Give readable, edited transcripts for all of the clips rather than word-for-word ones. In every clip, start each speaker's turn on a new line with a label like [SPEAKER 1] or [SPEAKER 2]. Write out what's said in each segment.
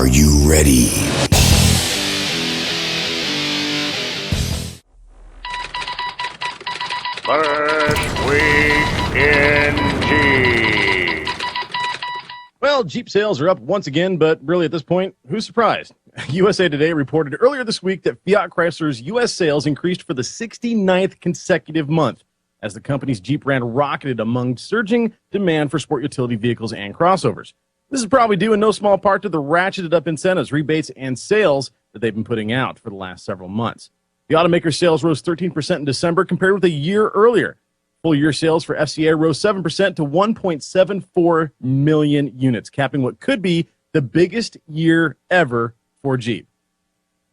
[SPEAKER 1] Are you ready?
[SPEAKER 2] First week in Jeep.
[SPEAKER 3] Well, Jeep sales are up once again, but really at this point, who's surprised? USA Today reported earlier this week that Fiat Chrysler's U.S. sales increased for the 69th consecutive month as the company's Jeep brand rocketed among surging demand for sport utility vehicles and crossovers. This is probably due in no small part to the ratcheted up incentives, rebates, and sales that they've been putting out for the last several months. The automaker's sales rose 13% in December compared with a year earlier. Full-year sales for FCA rose 7% to 1.74 million units, capping what could be the biggest year ever for Jeep.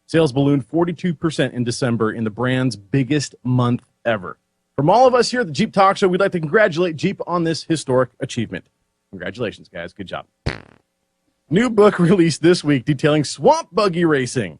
[SPEAKER 3] Sales ballooned 42% in December in the brand's biggest month ever. From all of us here at the Jeep Talk Show, we'd like to congratulate Jeep on this historic achievement. Congratulations, guys. Good job. New book released this week detailing swamp buggy racing.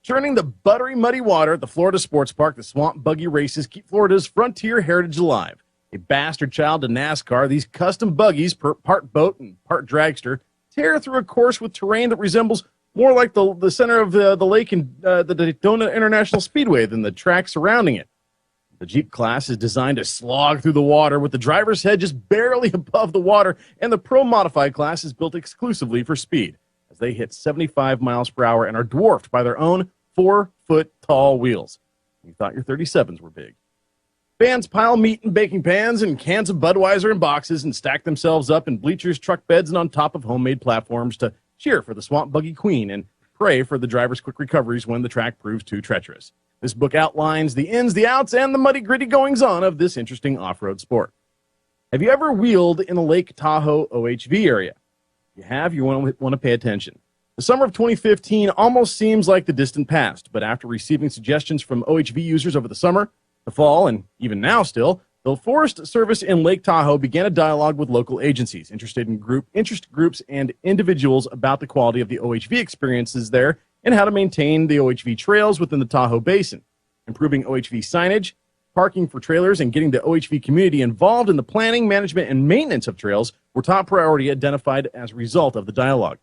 [SPEAKER 3] Churning the buttery, muddy water at the Florida Sports Park, the swamp buggy races keep Florida's frontier heritage alive. A bastard child to NASCAR, these custom buggies, part boat and part dragster, tear through a course with terrain that resembles more like the center of the lake in the Daytona International Speedway than the track surrounding it. The Jeep class is designed to slog through the water with the driver's head just barely above the water, and the Pro Modified class is built exclusively for speed, as they hit 75 miles per hour and are dwarfed by their own 4-foot-tall wheels. You thought your 37s were big. Fans pile meat in baking pans and cans of Budweiser in boxes and stack themselves up in bleachers, truck beds, and on top of homemade platforms to cheer for the swamp buggy queen and pray for the driver's quick recoveries when the track proves too treacherous. This book outlines the ins, the outs, and the muddy, gritty goings-on of this interesting off-road sport. Have you ever wheeled in the Lake Tahoe OHV area? If you have, you want to pay attention. The summer of 2015 almost seems like the distant past, but after receiving suggestions from OHV users over the summer, the fall, and even now still, the Forest Service in Lake Tahoe began a dialogue with local agencies, interest groups, and individuals about the quality of the OHV experiences there and how to maintain the OHV trails within the Tahoe Basin. Improving OHV signage, parking for trailers, and getting the OHV community involved in the planning, management, and maintenance of trails were top priority identified as a result of the dialogue.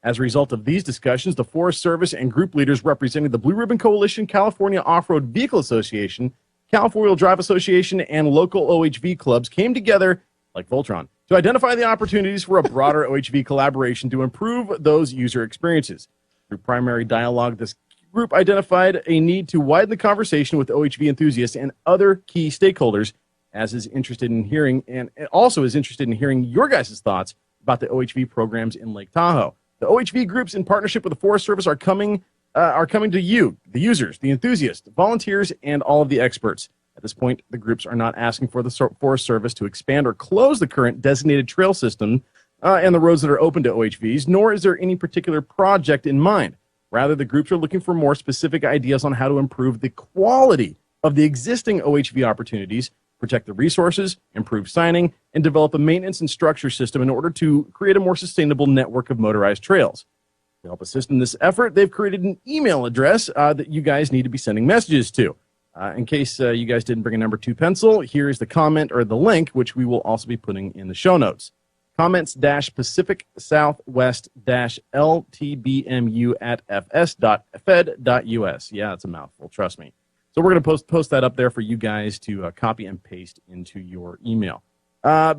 [SPEAKER 3] As a result of these discussions, the Forest Service and group leaders representing the Blue Ribbon Coalition, California Off-Road Vehicle Association, Cal 4-Wheel Drive Association, and local OHV clubs came together, like Voltron, to identify the opportunities for a broader OHV collaboration to improve those user experiences. Through primary dialogue, this group identified a need to widen the conversation with OHV enthusiasts and other key stakeholders, as is interested in hearing, and also is interested in hearing your guys' thoughts about the OHV programs in Lake Tahoe. The OHV groups, in partnership with the Forest Service, are coming to you, the users, the enthusiasts, volunteers, and all of the experts. At this point, the groups are not asking for the Forest Service to expand or close the current designated trail system and the roads that are open to OHVs, nor is there any particular project in mind. Rather, the groups are looking for more specific ideas on how to improve the quality of the existing OHV opportunities, protect the resources, improve signing, and develop a maintenance and structure system in order to create a more sustainable network of motorized trails. To help assist in this effort, they've created an email address that you guys need to be sending messages to. In case you guys didn't bring a number 2 pencil, here is the comment or the link, which we will also be putting in the show notes. Comments-Pacific Southwest-LTBMU at fs.fed.us. Yeah, it's a mouthful, trust me. So we're going to post that up there for you guys to copy and paste into your email.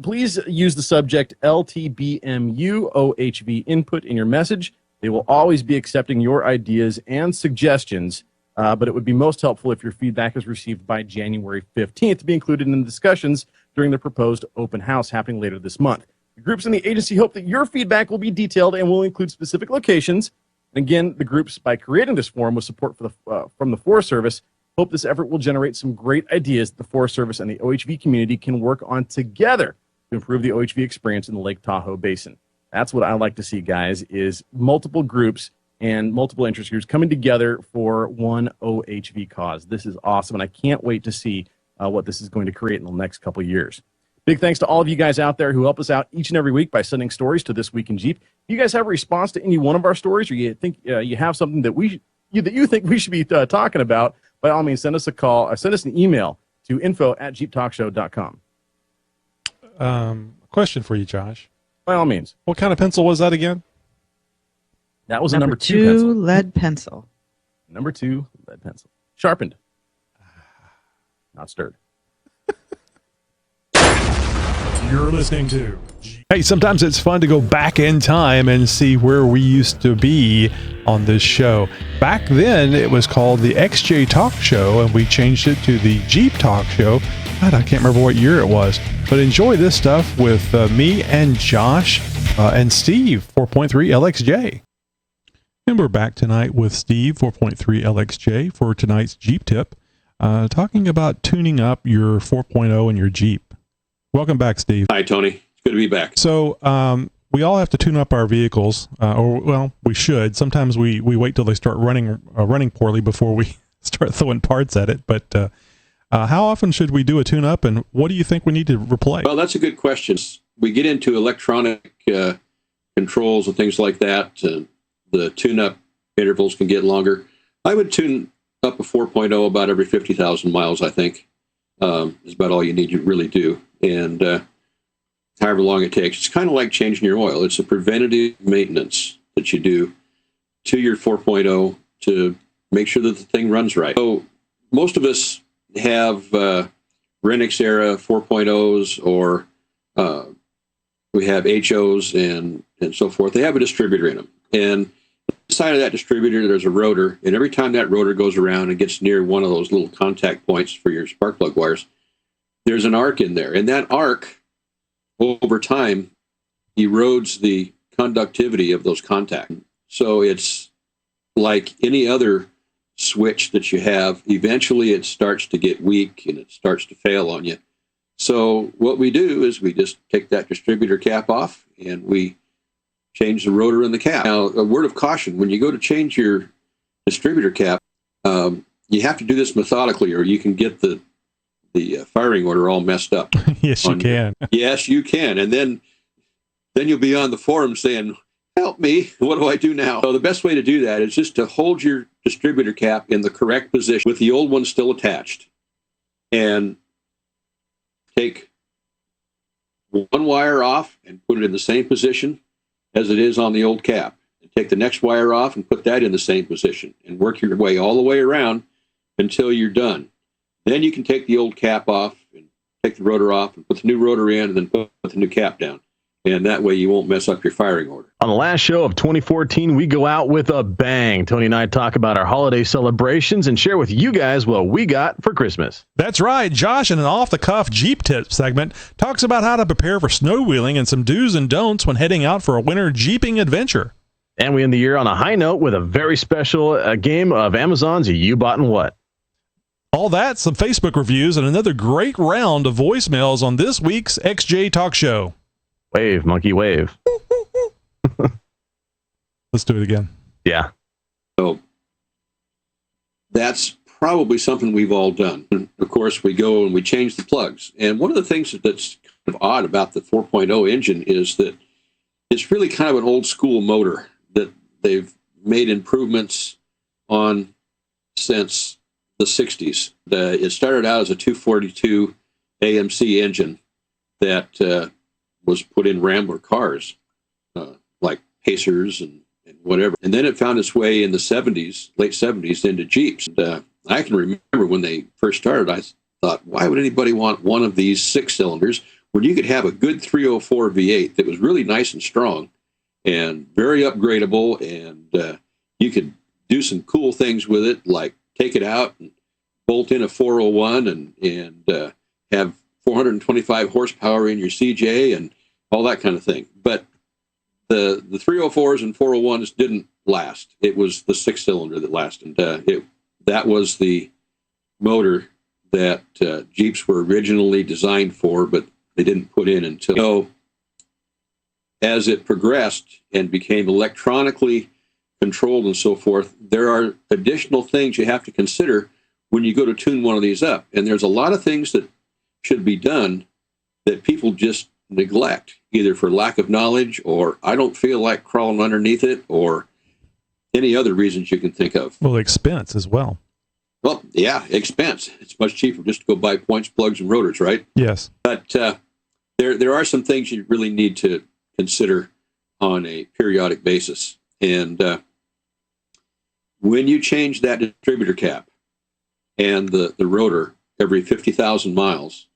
[SPEAKER 3] Please use the subject LTBMU OHV input in your message. They will always be accepting your ideas and suggestions, but it would be most helpful if your feedback is received by January 15th to be included in the discussions during the proposed open house happening later this month. The groups in the agency hope that your feedback will be detailed and will include specific locations. And again, the groups, by creating this forum with support from the Forest Service, hope this effort will generate some great ideas that the Forest Service and the OHV community can work on together to improve the OHV experience in the Lake Tahoe Basin. That's what I like to see, guys, is multiple groups and multiple interest groups coming together for one OHV cause. This is awesome, and I can't wait to see what this is going to create in the next couple of years. Big thanks to all of you guys out there who help us out each and every week by sending stories to This Week in Jeep. If you guys have a response to any one of our stories, or you think you have something that you think we should be talking about, by all means, send us a call or send us an email to info@xjtalk.com.
[SPEAKER 4] Question for you, Josh.
[SPEAKER 3] By all means.
[SPEAKER 4] What kind of pencil was that again?
[SPEAKER 3] That was a number two pencil.
[SPEAKER 1] Lead pencil.
[SPEAKER 3] Number 2 lead pencil. Sharpened. Not stirred.
[SPEAKER 4] You're listening to. Hey, sometimes it's fun to go back in time and see where we used to be on this show. Back then, it was called the XJ Talk Show, and we changed it to the Jeep Talk Show. God, I can't remember what year it was. But enjoy this stuff with me and Josh and Steve, 4.3 LXJ. And we're back tonight with Steve, 4.3 LXJ, for tonight's Jeep tip, talking about tuning up your 4.0 in your Jeep. Welcome back, Steve.
[SPEAKER 5] Hi, Tony. It's good to be back.
[SPEAKER 4] So we all have to tune up our vehicles, or we should. Sometimes we wait till they start running poorly before we start throwing parts at it. But how often should we do a tune-up, and what do you think we need to replace?
[SPEAKER 5] Well, that's a good question. We get into electronic controls and things like that. The tune-up intervals can get longer. I would tune up a 4.0 about every 50,000 miles, I think. Is about all you need to really do. And however long it takes. It's kind of like changing your oil. It's a preventative maintenance that you do to your 4.0 to make sure that the thing runs right. So most of us have Renix era 4.0s, or we have HOs and so forth. They have a distributor in them. And inside of that distributor, there's a rotor. And every time that rotor goes around and gets near one of those little contact points for your spark plug wires, there's an arc in there. And that arc, over time, erodes the conductivity of those contacts. So it's like any other switch that you have. Eventually, it starts to get weak and it starts to fail on you. So what we do is we just take that distributor cap off and we change the rotor in the cap. Now, a word of caution, when you go to change your distributor cap, you have to do this methodically, or you can get the firing order all messed up.
[SPEAKER 4] Yes, you can.
[SPEAKER 5] Yes, you can. And then you'll be on the forum saying, help me, what do I do now? So the best way to do that is just to hold your distributor cap in the correct position with the old one still attached, and take one wire off and put it in the same position as it is on the old cap. And take the next wire off and put that in the same position, and work your way all the way around until you're done. Then you can take the old cap off and take the rotor off and put the new rotor in, and then put the new cap down. And that way you won't mess up your firing order.
[SPEAKER 3] On the last show of 2014, we go out with a bang. Tony and I talk about our holiday celebrations and share with you guys what we got for Christmas.
[SPEAKER 4] That's right. Josh, in an off-the-cuff Jeep tip segment, talks about how to prepare for snow wheeling and some do's and don'ts when heading out for a winter Jeeping adventure.
[SPEAKER 3] And we end the year on a high note with a very special game of Amazon's You Bought and What.
[SPEAKER 4] All that, some Facebook reviews, and another great round of voicemails on this week's XJ Talk Show.
[SPEAKER 3] Wave, monkey, wave.
[SPEAKER 4] Let's do it again.
[SPEAKER 3] Yeah.
[SPEAKER 5] So that's probably something we've all done. And of course, we go and we change the plugs. And one of the things that's kind of odd about the 4.0 engine is that it's really kind of an old school motor that they've made improvements on since the 60s. It started out as a 242 AMC engine that was put in Rambler cars, like Pacers and whatever. And then it found its way in the 70s, late 70s, into Jeeps. And, I can remember when they first started, I thought, why would anybody want one of these 6-cylinders when you could have a good 304 V8 that was really nice and strong and very upgradable, and you could do some cool things with it, like take it out and bolt in a 401 and have 425 horsepower in your CJ and all that kind of thing. But the 304s and 401s didn't last. It was the 6-cylinder that lasted. That was the motor that Jeeps were originally designed for, but they didn't put in until. So as it progressed and became electronically controlled and so forth, there are additional things you have to consider when you go to tune one of these up. And there's a lot of things that should be done that people just neglect, either for lack of knowledge, or I don't feel like crawling underneath it, or any other reasons you can think of.
[SPEAKER 4] Well, expense as well.
[SPEAKER 5] Well, yeah, expense. It's much cheaper just to go buy points, plugs, and rotors, right?
[SPEAKER 4] Yes.
[SPEAKER 5] But there are some things you really need to consider on a periodic basis. And when you change that distributor cap and the rotor every 50,000 miles,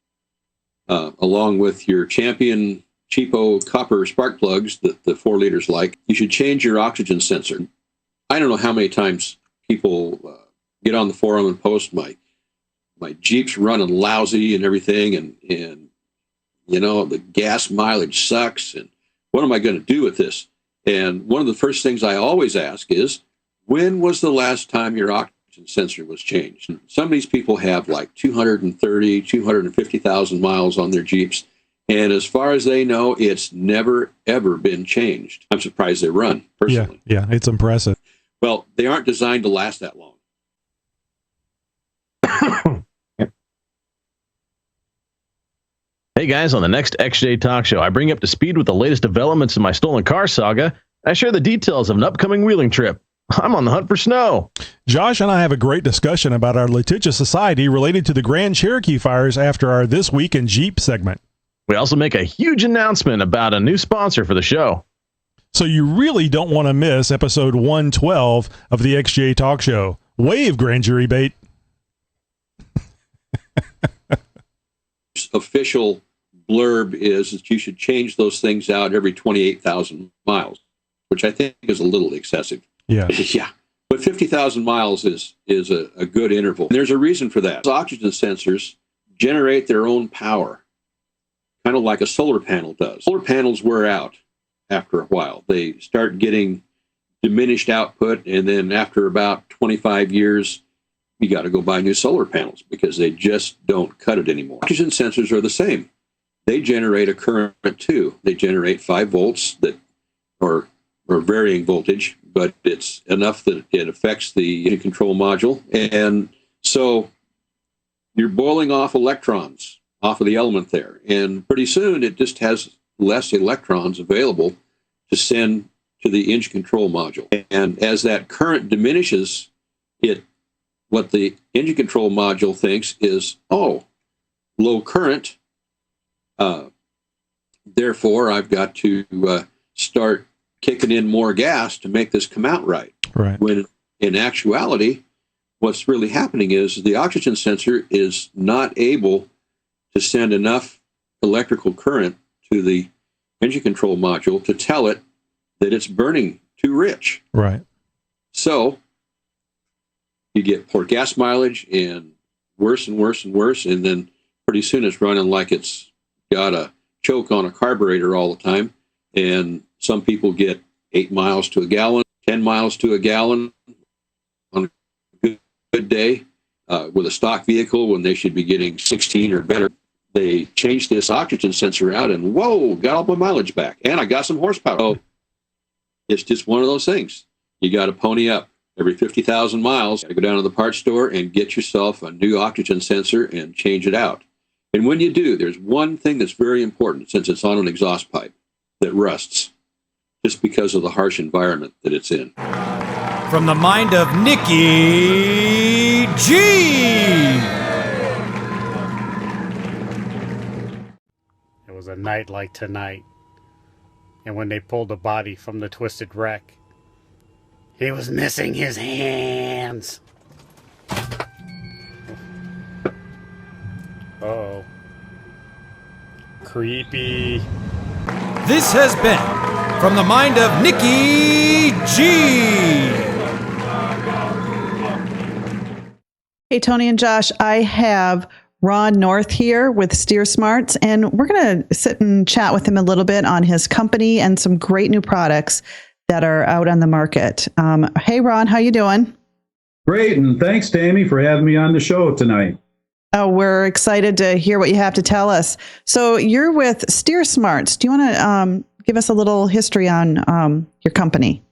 [SPEAKER 5] along with your Champion cheapo copper spark plugs that the 4 liters like, you should change your oxygen sensor. I don't know how many times people get on the forum and post my Jeep's running lousy and everything, and you know, the gas mileage sucks, and what am I going to do with this? And one of the first things I always ask is, when was the last time your oxygen sensor was changed? Some of these people have like 230, 250,000 miles on their Jeeps, and as far as they know, it's never, ever been changed. I'm surprised they run, personally.
[SPEAKER 4] Yeah, it's impressive.
[SPEAKER 5] Well, they aren't designed to last that long.
[SPEAKER 1] Hey guys, on the next XJ Talk Show, I bring you up to speed with the latest developments in my stolen car saga. I share the details of an upcoming wheeling trip. I'm on the hunt for snow.
[SPEAKER 4] Josh and I have a great discussion about our litigious society related to the Grand Cherokee fires after our This Week in Jeep segment.
[SPEAKER 1] We also make a huge announcement about a new sponsor for the show.
[SPEAKER 4] So you really don't want to miss episode 112 of the XJ Talk Show. Wave, grand jury bait.
[SPEAKER 5] Official blurb is that you should change those things out every 28,000 miles, which I think is a little excessive.
[SPEAKER 4] Yeah.
[SPEAKER 5] Yeah. But 50,000 miles is a good interval. And there's a reason for that. Oxygen sensors generate their own power, kind of like a solar panel does. Solar panels wear out after a while. They start getting diminished output, and then after about 25 years, you got to go buy new solar panels because they just don't cut it anymore. Oxygen sensors are the same. They generate a current too. They generate 5 volts that or varying voltage, but it's enough that it affects the engine control module. And so you're boiling off electrons off of the element there. And pretty soon it just has less electrons available to send to the engine control module. And as that current diminishes, what the engine control module thinks is, oh, low current, therefore I've got to start kicking in more gas to make this come out right.
[SPEAKER 4] Right.
[SPEAKER 5] When in actuality, what's really happening is the oxygen sensor is not able to send enough electrical current to the engine control module to tell it that it's burning too rich.
[SPEAKER 4] Right.
[SPEAKER 5] So you get poor gas mileage and worse and worse and worse, and then pretty soon it's running like it's got a choke on a carburetor all the time. And some people get 8 miles to a gallon, 10 miles to a gallon on a good day with a stock vehicle when they should be getting 16 or better. They changed this oxygen sensor out, and whoa, got all my mileage back, and I got some horsepower. So it's just one of those things. You got to pony up. Every 50,000 miles, you got to go down to the parts store and get yourself a new oxygen sensor and change it out. And when you do, there's one thing that's very important, since it's on an exhaust pipe, that rusts just because of the harsh environment that it's in.
[SPEAKER 6] From the mind of Nicky G.
[SPEAKER 7] It was a night like tonight, and when they pulled the body from the twisted wreck, he was missing his hands. Uh-oh. Creepy.
[SPEAKER 6] This has been From the Mind of Nicky G.
[SPEAKER 8] Hey, Tony and Josh, I have Ron North here with Steersmarts, and we're going to sit and chat with him a little bit on his company and some great new products that are out on the market. Hey, Ron, how you doing?
[SPEAKER 9] Great, and thanks, Tammy, for having me on the show tonight.
[SPEAKER 8] Oh, we're excited to hear what you have to tell us. So you're with Steersmarts. Do you want to give us a little history on your company?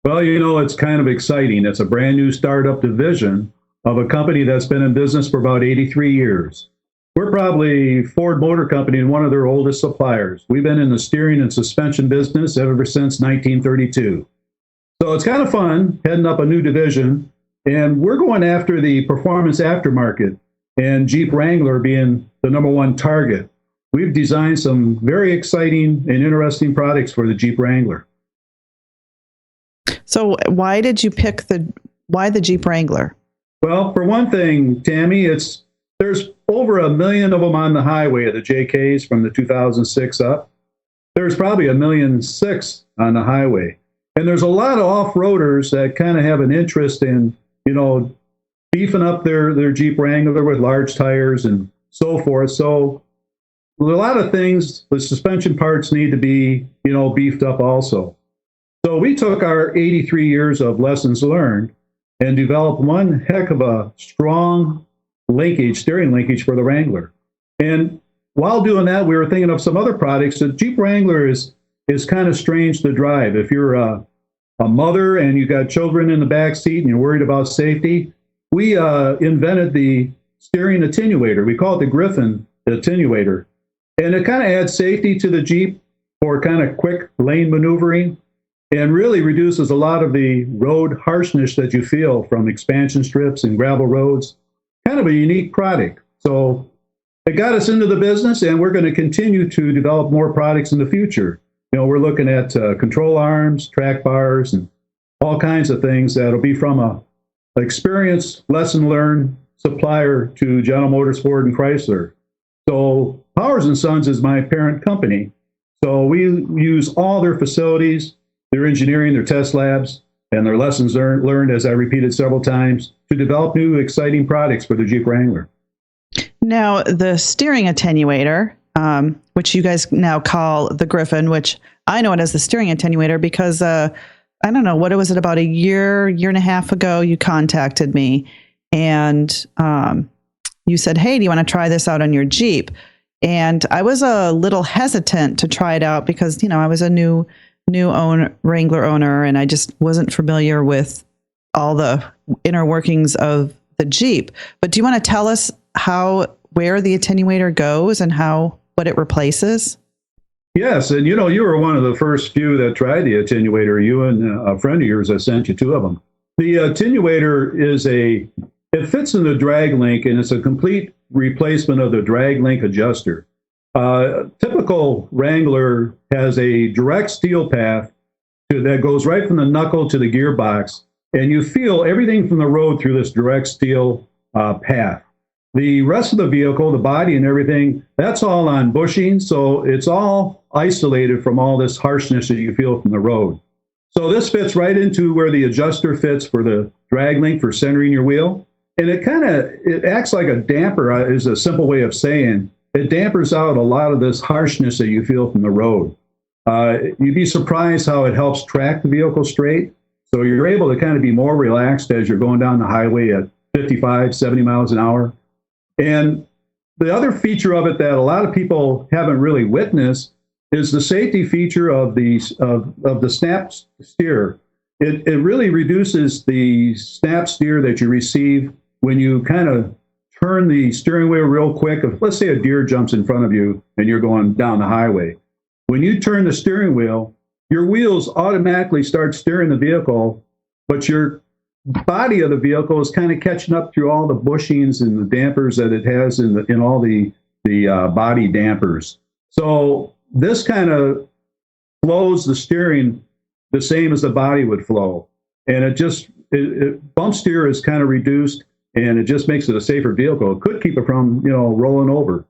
[SPEAKER 9] Well, you know, it's kind of exciting. It's a brand new startup division of a company that's been in business for about 83 years. We're probably Ford Motor Company and one of their oldest suppliers. We've been in the steering and suspension business ever since 1932. So it's kind of fun heading up a new division, and we're going after the performance aftermarket, and Jeep Wrangler being the #1 target. We've designed some very exciting and interesting products for the Jeep Wrangler.
[SPEAKER 8] So why did you pick why the Jeep Wrangler?
[SPEAKER 9] Well, for one thing, Tammy, there's over 1 million of them on the highway of the JKs from the 2006 up. There's probably 1.6 million on the highway. And there's a lot of off-roaders that kind of have an interest in, beefing up their Jeep Wrangler with large tires and so forth. So a lot of things, the suspension parts need to be, beefed up also. So we took our 83 years of lessons learned and developed one heck of a strong steering linkage for the Wrangler. And while doing that, we were thinking of some other products. The Jeep Wrangler is kind of strange to drive. If you're a mother and you got children in the back seat and you're worried about safety, we invented the steering attenuator. We call it the Griffin attenuator. And it kind of adds safety to the Jeep for kind of quick lane maneuvering and really reduces a lot of the road harshness that you feel from expansion strips and gravel roads. Kind of a unique product. So it got us into the business, and we're going to continue to develop more products in the future. We're looking at control arms, track bars, and all kinds of things that'll be from a experienced, lesson learned supplier to General Motors, Ford, and Chrysler. So Powers & Sons is my parent company. So we use all their facilities, their engineering, their test labs, and their lessons learned, as I repeated several times, to develop new exciting products for the Jeep Wrangler.
[SPEAKER 8] Now, the steering attenuator, which you guys now call the Griffin, which I know it as the steering attenuator because I don't know, what was it, about a year and a half ago, you contacted me and you said, hey, do you want to try this out on your Jeep? And I was a little hesitant to try it out because, I was a new Wrangler owner and I just wasn't familiar with all the inner workings of the Jeep. But do you want to tell us where the attenuator goes and what it replaces?
[SPEAKER 9] Yes, and you were one of the first few that tried the attenuator. You and a friend of yours, I sent you 2 of them. The attenuator it fits in the drag link, and it's a complete replacement of the drag link adjuster. Typical Wrangler has a direct steel path that goes right from the knuckle to the gearbox, and you feel everything from the road through this direct steel path. The rest of the vehicle, the body and everything, that's all on bushing, so it's all isolated from all this harshness that you feel from the road. So this fits right into where the adjuster fits for the drag link for centering your wheel. And it acts like a damper, is a simple way of saying. It dampers out a lot of this harshness that you feel from the road. You'd be surprised how it helps track the vehicle straight. So you're able to kind of be more relaxed as you're going down the highway at 55, 70 miles an hour. And the other feature of it that a lot of people haven't really witnessed is the safety feature of the snap steer. It really reduces the snap steer that you receive when you kind of turn the steering wheel real quick. Let's say a deer jumps in front of you and you're going down the highway. When you turn the steering wheel, your wheels automatically start steering the vehicle, but your body of the vehicle is kind of catching up through all the bushings and the dampers that it has in all the body dampers. So this kind of flows the steering the same as the body would flow. And it bump steer is kind of reduced, and it just makes it a safer vehicle. It could keep it from, rolling over.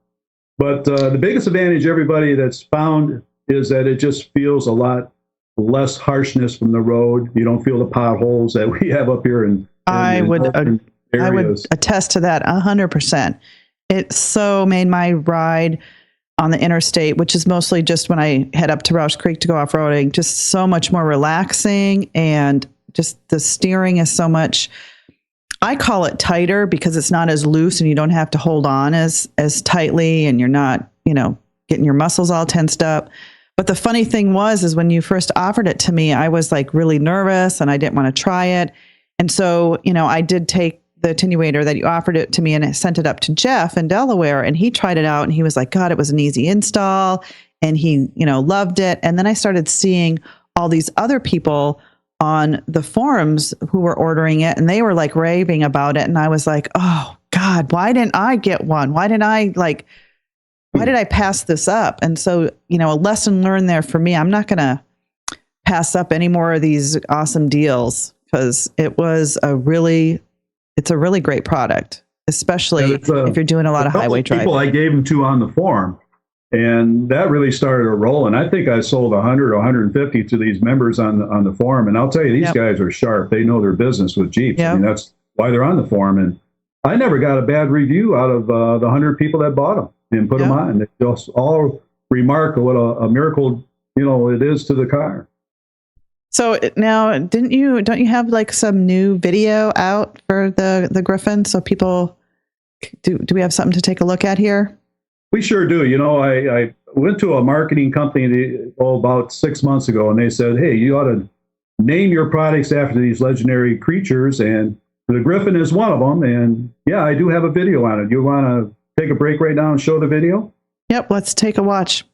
[SPEAKER 9] But the biggest advantage everybody that's found is that it just feels a lot less harshness from the road. You don't feel the potholes that we have up here
[SPEAKER 8] I would attest to that 100%. It so made my ride on the interstate, which is mostly just when I head up to Roush Creek to go off-roading, just so much more relaxing, and just the steering is so much, I call it tighter because it's not as loose and you don't have to hold on as tightly, and you're not, getting your muscles all tensed up. But the funny thing is when you first offered it to me, I was like really nervous and I didn't want to try it. And so, I did take the attenuator that you offered it to me and I sent it up to Jeff in Delaware, and he tried it out and he was like, God, it was an easy install, and he, loved it. And then I started seeing all these other people on the forums who were ordering it, and they were like raving about it. And I was like, oh God, why didn't I get one? Why did I pass this up? And so, a lesson learned there for me. I'm not going to pass up any more of these awesome deals because it's a really great product, especially if you're doing a lot of highway driving.
[SPEAKER 9] People I gave them to on the forum, and that really started a roll. And I think I sold 100 or 150 to these members on the forum. And I'll tell you, these guys are sharp. They know their business with Jeeps.
[SPEAKER 8] Yep.
[SPEAKER 9] I mean, that's why they're on the forum. And I never got a bad review out of the 100 people that bought them and put them on. They just all remark what a miracle, it is to the car.
[SPEAKER 8] So now, don't you have like some new video out for the Griffin? So people, do we have something to take a look at here?
[SPEAKER 9] We sure do. I went to a marketing company about 6 months ago, and they said, hey, you ought to name your products after these legendary creatures, and the Griffin is one of them. And yeah, I do have a video on it. You want to take a break right now and show the video?
[SPEAKER 8] Yep, let's take a watch.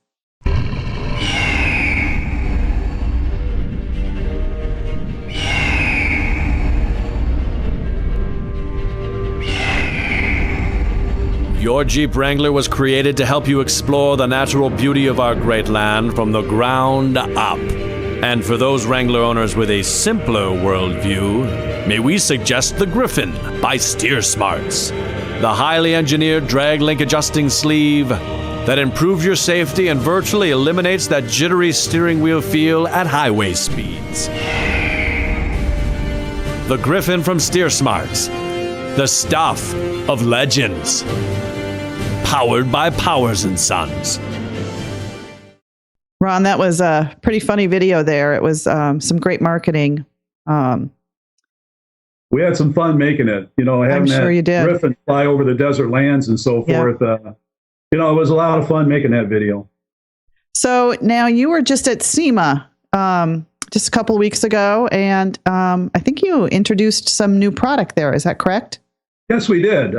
[SPEAKER 10] Your Jeep Wrangler was created to help you explore the natural beauty of our great land from the ground up. And for those Wrangler owners with a simpler worldview, may we suggest the Griffin by Steersmarts, the highly engineered drag link adjusting sleeve that improves your safety and virtually eliminates that jittery steering wheel feel at highway speeds. The Griffin from Steersmarts, the stuff of legends. Powered by Powers & Sons.
[SPEAKER 8] Ron, that was a pretty funny video there. It was some great marketing.
[SPEAKER 9] We had some fun making it, having that Griffin fly over the desert lands and so forth. It was a lot of fun making that video.
[SPEAKER 8] So now you were just at SEMA just a couple of weeks ago, and I think you introduced some new product there. Is that correct?
[SPEAKER 9] Yes, we did.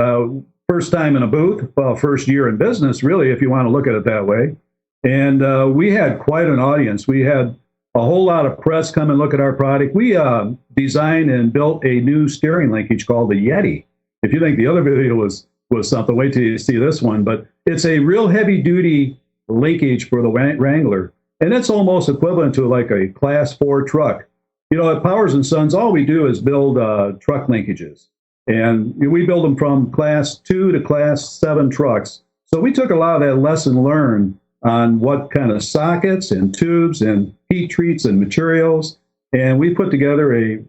[SPEAKER 9] First time in a booth, first year in business, really, if you want to look at it that way. And we had quite an audience. We had a whole lot of press come and look at our product. We designed and built a new steering linkage called the Yeti. If you think the other video was something, wait till you see this one. But it's a real heavy-duty linkage for the Wrangler. And it's almost equivalent to like a Class 4 truck. At Powers & Sons, all we do is build truck linkages. And we build them from Class 2 to Class 7 trucks. So we took a lot of that lesson learned on what kind of sockets and tubes and heat treats and materials. And we put together a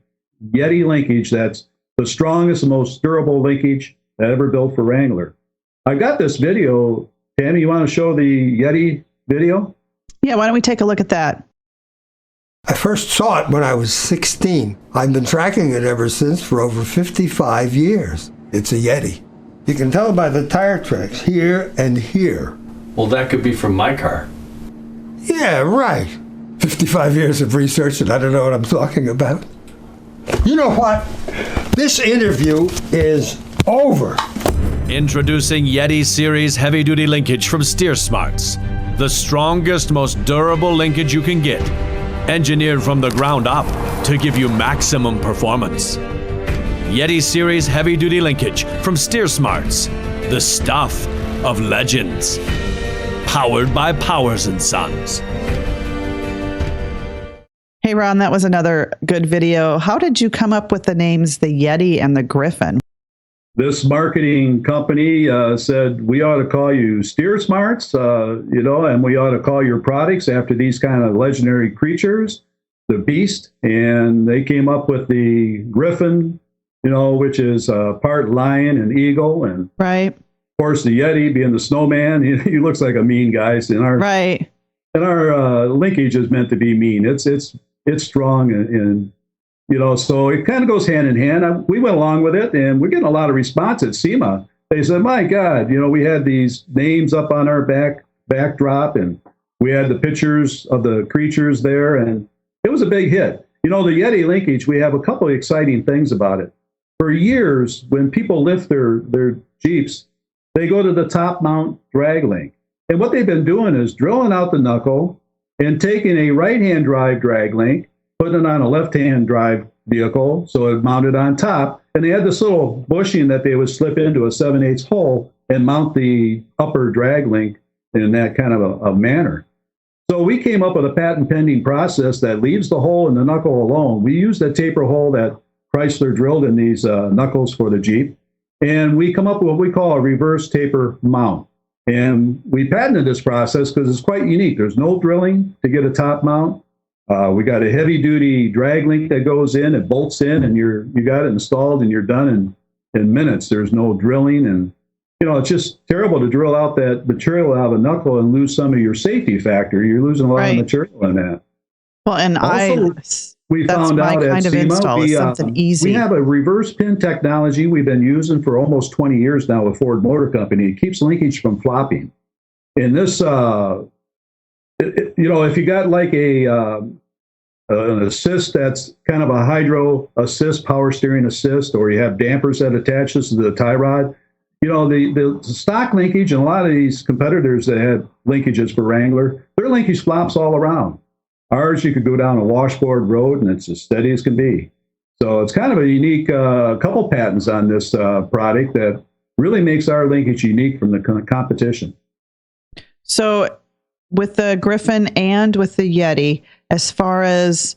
[SPEAKER 9] Yeti linkage that's the strongest and most durable linkage that ever built for Wrangler. I got this video. Tammy, you want to show the Yeti video?
[SPEAKER 8] Yeah, why don't we take a look at that?
[SPEAKER 11] I first saw it when I was 16. I've been tracking it ever since for over 55 years. It's a Yeti. You can tell by the tire tracks here and here.
[SPEAKER 10] Well, that could be from my car.
[SPEAKER 11] Yeah, right. 55 years of research and I don't know what I'm talking about. You know what? This interview is over.
[SPEAKER 10] Introducing Yeti Series heavy-duty linkage from Steersmarts. The strongest, most durable linkage you can get. Engineered from the ground up to give you maximum performance. Yeti Series heavy-duty linkage from Steersmarts, the stuff of legends. Powered by Powers & Sons.
[SPEAKER 8] Hey, Ron, that was another good video. How did you come up with the names the Yeti and the Griffin?
[SPEAKER 9] This marketing company said, we ought to call you Steersmarts, and we ought to call your products after these kind of legendary creatures, the beast. And they came up with the Griffin, which is part lion and eagle. And
[SPEAKER 8] right.
[SPEAKER 9] Of course, the Yeti being the snowman, he looks like a mean guy. And our linkage is meant to be mean. It's strong and so it kind of goes hand in hand. We went along with it, and we're getting a lot of response at SEMA. They said, my God, we had these names up on our backdrop, and we had the pictures of the creatures there, and it was a big hit. The Yeti linkage, we have a couple of exciting things about it. For years, when people lift their Jeeps, they go to the top mount drag link. And what they've been doing is drilling out the knuckle and taking a right-hand drive drag link, putting it on a left-hand drive vehicle, so it mounted on top. And they had this little bushing that they would slip into a 7/8 hole and mount the upper drag link in that kind of a manner. So we came up with a patent pending process that leaves the hole in the knuckle alone. We use the taper hole that Chrysler drilled in these knuckles for the Jeep, and we come up with what we call a reverse taper mount. And we patented this process because it's quite unique. There's no drilling to get a top mount. We got a heavy-duty drag link that goes in, it bolts in, and you got it installed, and you're done in minutes. There's no drilling, and it's just terrible to drill out that material out of a knuckle and lose some of your safety factor. You're losing a lot of material in that.
[SPEAKER 8] Well, and
[SPEAKER 9] we
[SPEAKER 8] that's
[SPEAKER 9] found
[SPEAKER 8] my
[SPEAKER 9] out
[SPEAKER 8] kind of install is something easy.
[SPEAKER 9] We have a reverse pin technology we've been using for almost 20 years now with Ford Motor Company. It keeps linkage from flopping. And this, if you got like an assist that's kind of a hydro assist, power steering assist, or you have dampers that attaches to the tie rod, the stock linkage and a lot of these competitors that had linkages for Wrangler, their linkage flops all around. Ours, you could go down a washboard road and it's as steady as can be. So it's kind of a unique couple patents on this product that really makes our linkage unique from the competition.
[SPEAKER 8] So with the Griffin and with the Yeti, as far as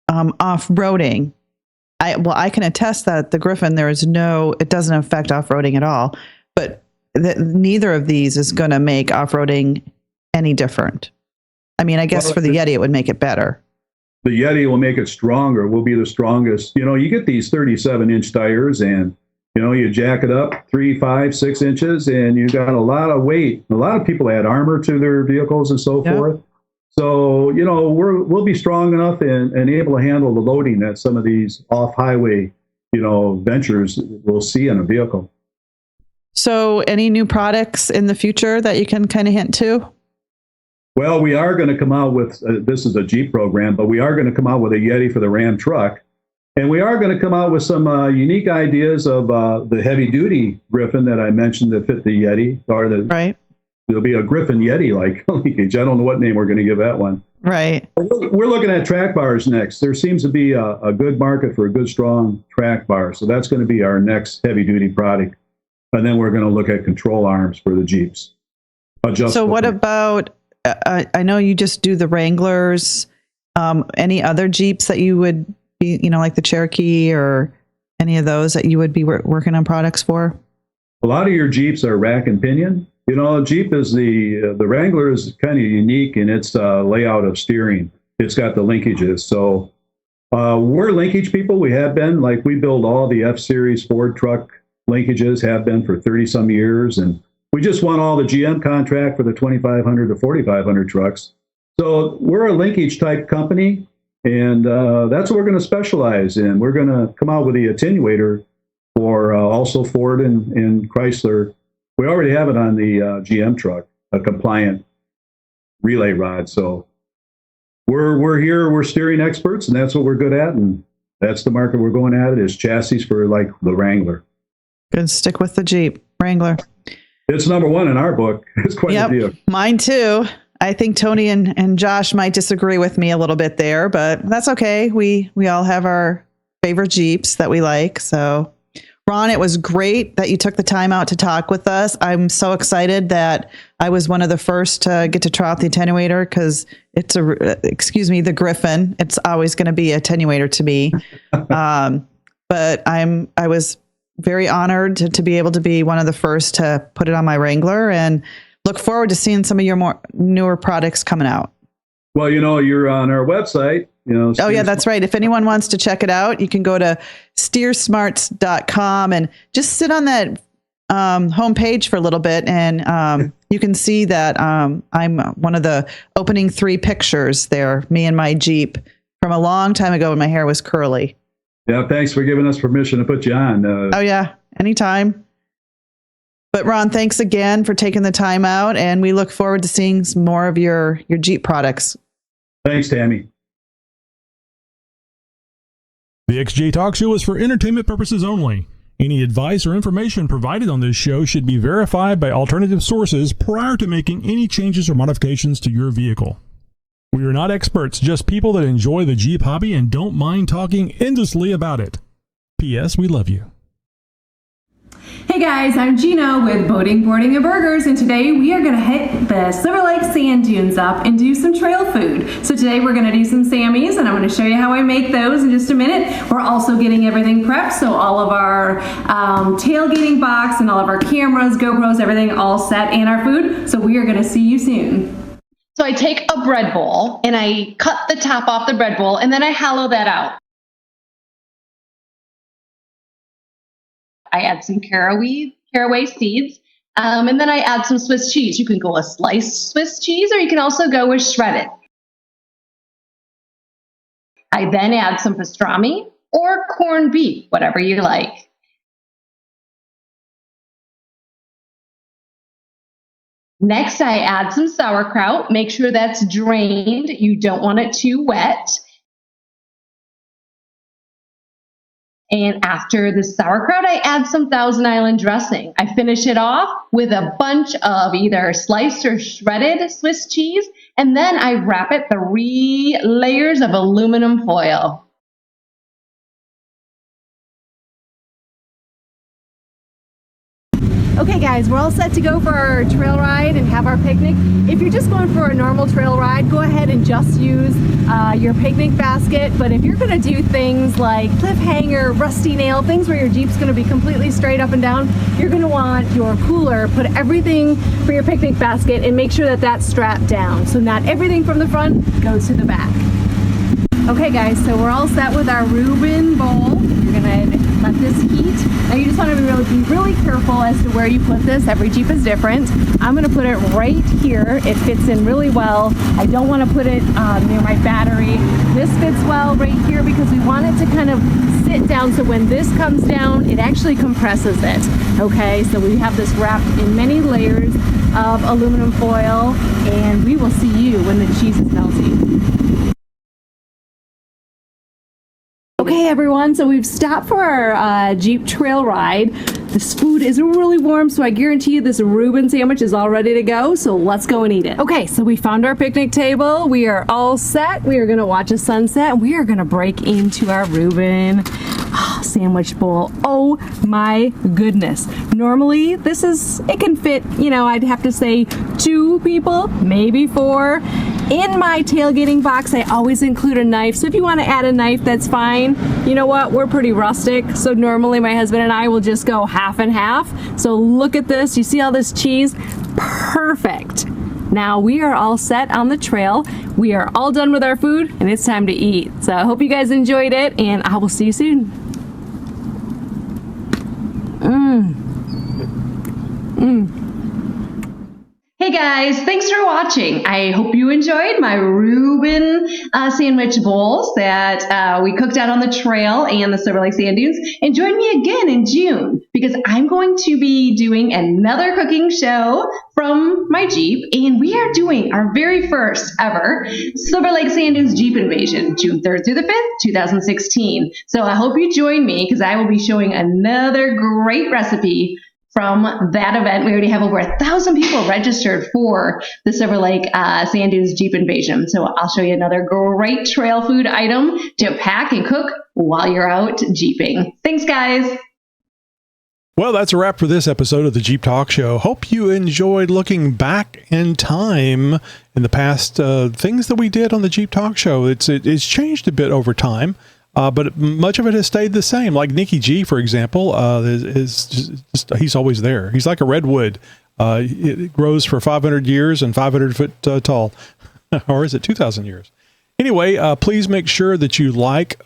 [SPEAKER 8] off-roading, I can attest that the Griffin, it doesn't affect off-roading at all, but neither of these is going to make off-roading any different. I mean, I guess for the Yeti, it would make it better.
[SPEAKER 9] The Yeti will make it stronger. Will be the strongest. You get these 37-inch tires and, you jack it up 3, 5, 6 inches and you got a lot of weight. A lot of people add armor to their vehicles and so forth. So, we'll be strong enough and able to handle the loading that some of these off-highway, ventures will see in a vehicle.
[SPEAKER 8] So any new products in the future that you can kind of hint to?
[SPEAKER 9] Well, we are going to come out with, this is a Jeep program, but we are going to come out with a Yeti for the Ram truck. And we are going to come out with some unique ideas of the heavy-duty Griffin that I mentioned that fit the Yeti. There'll be a Griffin Yeti-like linkage. I don't know what name we're going to give that one.
[SPEAKER 8] Right.
[SPEAKER 9] We're looking at track bars next. There seems to be a good market for a good, strong track bar. So that's going to be our next heavy-duty product. And then we're going to look at control arms for the Jeeps.
[SPEAKER 8] So what about... I know you just do the Wranglers. Any other Jeeps that you would be, like the Cherokee or any of those that you would be working on products for?
[SPEAKER 9] A lot of your Jeeps are rack and pinion. Jeep is the Wrangler is kind of unique in its layout of steering. It's got the linkages. So we're linkage people. We have been. Like we build all the F-Series Ford truck linkages, have been for 30 some years. And we just won all the GM contract for the 2,500 to 4,500 trucks. So we're a linkage type company, and that's what we're going to specialize in. We're going to come out with the attenuator for also Ford and Chrysler. We already have it on the GM truck, a compliant relay rod. So we're here, we're steering experts, and that's what we're good at. And that's the market we're going at, is chassis for like the Wrangler.
[SPEAKER 8] Good. Stick with the Jeep Wrangler.
[SPEAKER 9] It's number one in our book. It's quite a deal.
[SPEAKER 8] Mine too. I think Tony and Josh might disagree with me a little bit there, but that's okay. We all have our favorite Jeeps that we like. So, Ron, it was great that you took the time out to talk with us. I'm so excited that I was one of the first to get to try out the attenuator because it's the Griffin. It's always going to be attenuator to me. But I was very honored to be able to be one of the first to put it on my Wrangler and look forward to seeing some of your newer products coming out.
[SPEAKER 9] Well, you're on our website.
[SPEAKER 8] Oh yeah, that's right. If anyone wants to check it out, you can go to Steersmarts.com and just sit on that homepage for a little bit. And you can see that I'm one of the opening 3 pictures there, me and my Jeep from a long time ago when my hair was curly.
[SPEAKER 9] Yeah, thanks for giving us permission to put you on.
[SPEAKER 8] Oh, yeah, anytime. But Ron, thanks again for taking the time out, and we look forward to seeing some more of your Jeep products.
[SPEAKER 9] Thanks, Tammy.
[SPEAKER 4] The XJ Talk Show is for entertainment purposes only. Any advice or information provided on this show should be verified by alternative sources prior to making any changes or modifications to your vehicle. We are not experts, just people that enjoy the Jeep hobby and don't mind talking endlessly about it. P.S. We love you.
[SPEAKER 12] Hey guys, I'm Gina with Boating, Boarding, and Burgers, and today we are going to hit the Silver Lake sand dunes up and do some trail food. So today we're going to do some Sammies, and I'm going to show you how I make those in just a minute. We're also getting everything prepped, so all of our tailgating box and all of our cameras, GoPros, everything all set, and our food. So we are going to see you soon.
[SPEAKER 13] So I take a bread bowl and I cut the top off the bread bowl, and then I hollow that out. I add some caraway seeds, and then I add some Swiss cheese. You can go with sliced Swiss cheese, or you can also go with shredded. I then add some pastrami or corned beef, whatever you like. Next, I add some sauerkraut. Make sure that's drained. You don't want it too wet. And after the sauerkraut, I add some Thousand Island dressing. I finish it off with a bunch of either sliced or shredded Swiss cheese, and then I wrap it 3 layers of aluminum foil.
[SPEAKER 12] Okay guys, we're all set to go for our trail ride and have our picnic. If you're just going for a normal trail ride, go ahead and just use your picnic basket. But if you're going to do things like cliffhanger, rusty nail, things where your Jeep's going to be completely straight up and down, you're going to want your cooler, put everything for your picnic basket and make sure that that's strapped down. So not everything from the front goes to the back. Okay guys, so we're all set with our Reuben bowl. You're going to let this heat. Now you just want to be really careful as to where you put this. Every Jeep is different. I'm going to put it right here. It fits in really well. I don't want to put it near my battery. This fits well right here because we want it to kind of sit down, so when this comes down, it actually compresses it. Okay, so we have this wrapped in many layers of aluminum foil, and we will see you when the cheese is melting. Okay everyone, so we've stopped for our Jeep trail ride. This food is really warm, so I guarantee you this Reuben sandwich is all ready to go, so let's go and eat it. Okay, so we found our picnic table. We are all set. We are gonna watch a sunset, and we are gonna break into our Reuben sandwich bowl. Oh my goodness. Normally, it can fit, I'd have to say 2 people, maybe 4. In my tailgating box, I always include a knife. So if you want to add a knife, that's fine. You know what? We're pretty rustic. So normally my husband and I will just go half and half. So look at this. You see all this cheese? Perfect. Now we are all set on the trail. We are all done with our food and it's time to eat. So I hope you guys enjoyed it and I will see you soon.
[SPEAKER 13] Hey guys, thanks for watching. I hope you enjoyed my Reuben sandwich bowls that we cooked out on the trail and the Silver Lake sand dunes. And join me again in June because I'm going to be doing another cooking show from my Jeep, and we are doing our very first ever Silver Lake sand dunes Jeep invasion, June 3rd through the 5th, 2016. So I hope you join me because I will be showing another great recipe from that event. We already have over 1,000 people registered for the Silver Lake Sand Dunes Jeep Invasion. So I'll show you another great trail food item to pack and cook while you're out Jeeping. Thanks, guys.
[SPEAKER 4] Well, that's a wrap for this episode of the Jeep Talk Show. Hope you enjoyed looking back in time in the past things that we did on the Jeep Talk Show. It's changed a bit over time. But much of it has stayed the same. Like Nicky G, for example, he's always there. He's like a redwood. It grows for 500 years and 500 foot tall. Or is it 2,000 years? Anyway, please make sure that you like,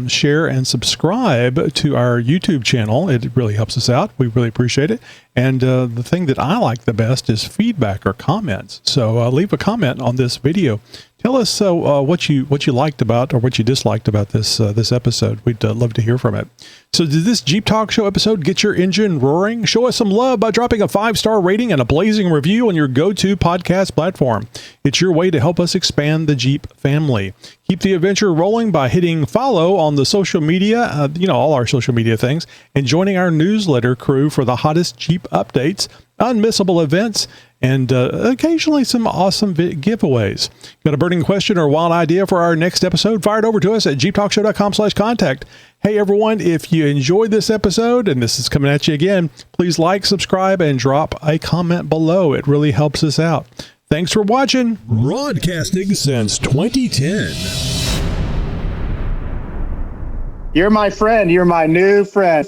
[SPEAKER 4] share, and subscribe to our YouTube channel. It really helps us out. We really appreciate it. And the thing that I like the best is feedback or comments. So leave a comment on this video. Tell us what you liked about or what you disliked about this episode. We'd love to hear from it. So did this Jeep Talk Show episode get your engine roaring? Show us some love by dropping a 5-star rating and a blazing review on your go-to podcast platform. It's your way to help us expand the Jeep family. Keep the adventure rolling by hitting follow on the social media, all our social media things, and joining our newsletter crew for the hottest Jeep updates, unmissable events, and occasionally some awesome giveaways. Got a burning question or wild idea for our next episode? Fire it over to us at xjtalkshow.com/contact. Hey everyone, if you enjoyed this episode, and this is coming at you again, please like, subscribe, and drop a comment below. It really helps us out. Thanks for watching.
[SPEAKER 14] Broadcasting since 2010.
[SPEAKER 15] You're my friend. You're my new friend.